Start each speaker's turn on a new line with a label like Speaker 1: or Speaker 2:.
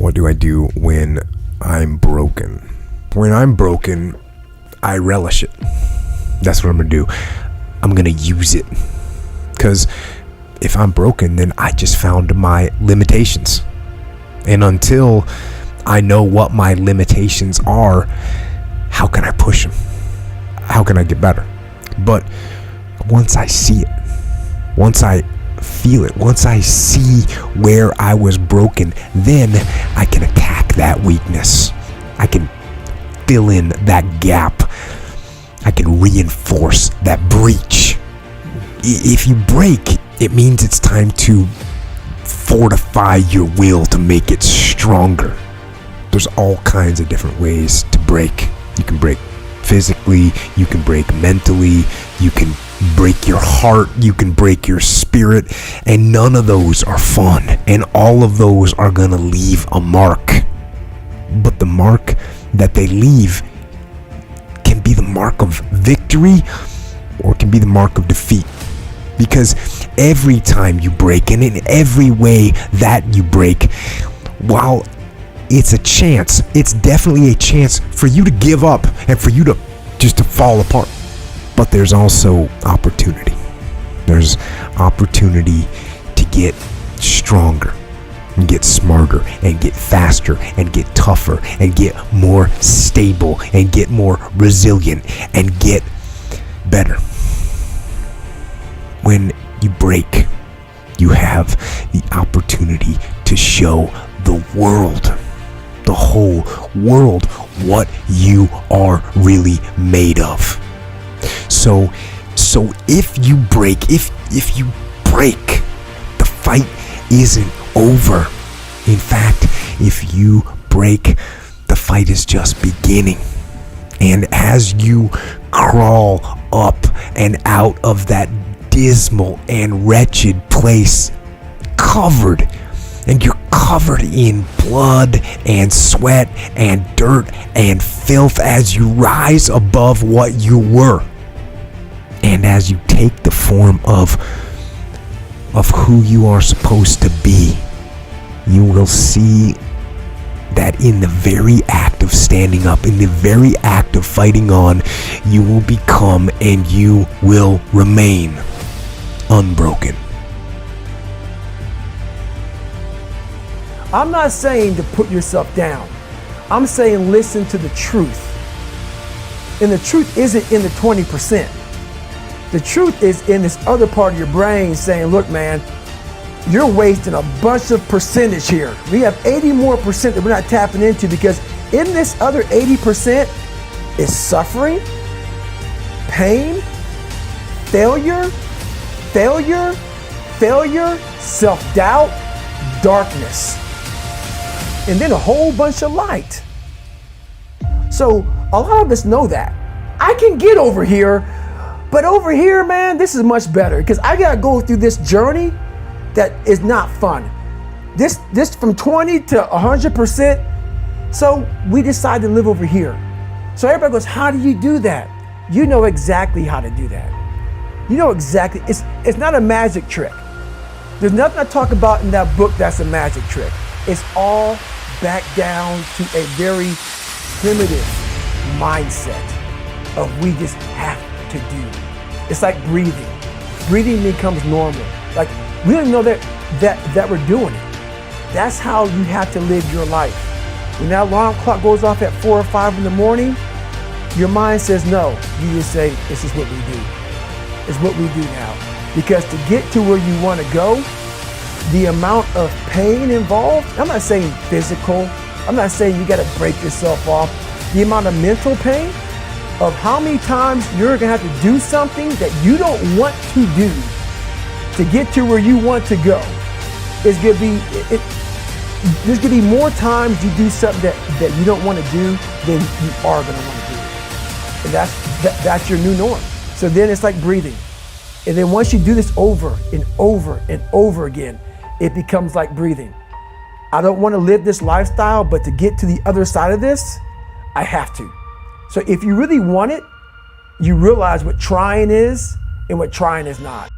Speaker 1: What do I do when I'm broken? When I'm broken, I relish it. That's what I'm gonna do. I'm gonna use it. Because if I'm broken, then I just found my limitations. And until I know what my limitations are, how can I push them? How can I get better? But once I see it, once I feel it, once I see where I was broken, then I can attack that weakness. I can fill in that gap. I can reinforce that breach. If you break, it means it's time to fortify your will to make it stronger. There's all kinds of different ways to break. You can break physically, you can break mentally, you can break your heart, you can break your spirit, and none of those are fun, and all of those are gonna leave a mark. But the mark that they leave can be the mark of victory, or it can be the mark of defeat. Because every time you break, and in every way that you break, while it's a chance, it's definitely a chance for you to give up and for you to just to fall apart. But there's also opportunity. There's opportunity to get stronger and get smarter and get faster and get tougher and get more stable and get more resilient and get better. When you break, you have the opportunity to show the world, the whole world, what you are really made of. So if you break, if you break, the fight isn't over. In fact, if you break, the fight is just beginning. And as you crawl up and out of that dismal and wretched place, covered in blood and sweat and dirt and filth, as you rise above what you were, and as you take the form of who you are supposed to be, you will see that in the very act of standing up, in the very act of fighting on, you will become and you will remain unbroken.
Speaker 2: I'm not saying to put yourself down. I'm saying listen to the truth. And the truth isn't in the 20%. The truth is in this other part of your brain saying, look, man, you're wasting a bunch of percentage here. We have 80 more percent that we're not tapping into, because in this other 80% is suffering, pain, failure, self-doubt, darkness, and then a whole bunch of light. So a lot of us know that. I can get over here, but over here, man, this is much better, because I gotta go through this journey that is not fun. This from 20 to 100%. So we decide to live over here. So everybody goes, how do you do that? You know exactly how to do that. You know exactly, it's not a magic trick. There's nothing I talk about in that book that's a magic trick. It's all back down to a very primitive mindset of we just have to do. It's like breathing. Breathing becomes normal. Like we don't know that we're doing it. That's how you have to live your life. When that alarm clock goes off at 4 or 5 in the morning, your mind says no. You just say, this is what we do. It's what we do now. Because to get to where you want to go, the amount of pain involved, I'm not saying physical, I'm not saying you got to break yourself off. The amount of mental pain of how many times you're going to have to do something that you don't want to do to get to where you want to go is going to be, there's going to be more times you do something that you don't want to do than you are going to want to do. And that's your new norm. So then it's like breathing. And then once you do this over and over and over again, it becomes like breathing. I don't want to live this lifestyle, but to get to the other side of this, I have to. So if you really want it, you realize what trying is and what trying is not.